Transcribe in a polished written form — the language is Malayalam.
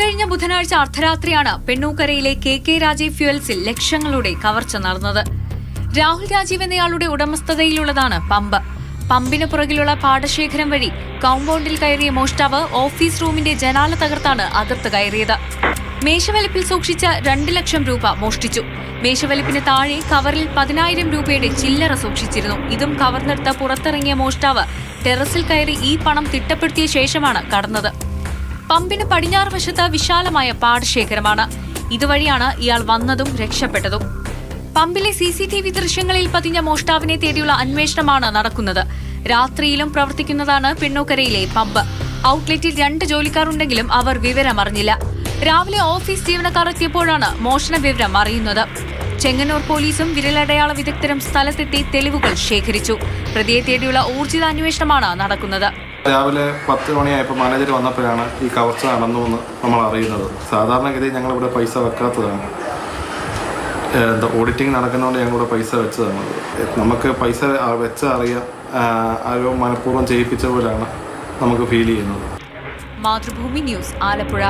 ഇക്കഴിഞ്ഞ ബുധനാഴ്ച അർദ്ധരാത്രിയാണ് പെണ്ണൂക്കരയിലെ കെ രാജീവ് ഫ്യൂവൽസിൽ ലക്ഷങ്ങളുടെ കവർച്ച നടന്നത്. രാഹുൽ രാജീവ് എന്നയാളുടെ ഉടമസ്ഥതയിലുള്ളതാണ് പമ്പ്. പമ്പിന് പുറകിലുള്ള പാടശേഖരം വഴി കോമ്പൗണ്ടിൽ കയറിയ മോഷ്ടാവ് ഓഫീസ് റൂമിന്റെ ജനാല തകർത്താണ് അകത്ത് കയറിയത്. മേശവലിപ്പിൽ സൂക്ഷിച്ച 2 ലക്ഷം രൂപ മോഷ്ടിച്ചു. മേശവലിപ്പിന് താഴെ കവറിൽ 10,000 രൂപയുടെ ചില്ലറ സൂക്ഷിച്ചിരുന്നു. ഇതും കവർന്നെടുത്ത് പുറത്തിറങ്ങിയ മോഷ്ടാവ് ടെറസിൽ കയറി ഈ പണം തിട്ടപ്പെടുത്തിയ ശേഷമാണ് കടന്നത്. പമ്പിന് പടിഞ്ഞാറ് വശത്ത് വിശാലമായ പാടശേഖരമാണ്. ഇതുവഴിയാണ് ഇയാൾ വന്നതും രക്ഷപ്പെട്ടതും. പമ്പിലെ CCTV ദൃശ്യങ്ങളിൽ പതിഞ്ഞ മോഷ്ടാവിനെ തേടിയുള്ള അന്വേഷണമാണ് നടക്കുന്നത്. രാത്രിയിലും പ്രവർത്തിക്കുന്നതാണ് പെണ്ണൂക്കരയിലെ പമ്പ്. ഔട്ട്ലെറ്റിൽ 2 ജോലിക്കാരുണ്ടെങ്കിലും അവർ വിവരമറിഞ്ഞില്ല. രാവിലെ ഓഫീസ് ജീവനക്കാർ എത്തിയപ്പോഴാണ് മോഷണ വിവരം അറിയുന്നത്. ചെങ്ങന്നൂർ പോലീസും വിരലടയാള വിദഗ്ധരും സ്ഥലത്തെത്തി തെളിവുകൾ ശേഖരിച്ചു. പ്രതിയെ തേടിയുള്ള ഊർജിത അന്വേഷണമാണ് നടക്കുന്നത്. രാവിലെ 10 മണിയായപ്പോൾ മാനേജർ വന്നപ്പോഴാണ് ഈ കവർച്ച നടന്നു എന്ന് നമ്മൾ അറിയുന്നത്. സാധാരണഗതി ഞങ്ങളിവിടെ പൈസ വെക്കാത്തതാണ്. ഓഡിറ്റിംഗ് നടക്കുന്നതുകൊണ്ട് ഞങ്ങളിവിടെ പൈസ വെച്ചതാണ്. നമുക്ക് പൈസ വെച്ച അറിയാം, ആരോ മനഃപൂർവ്വം ചെയ്യിപ്പിച്ച പോലെയാണ് നമുക്ക് ഫീൽ ചെയ്യുന്നത്. മാതൃഭൂമി ന്യൂസ്, ആലപ്പുഴ.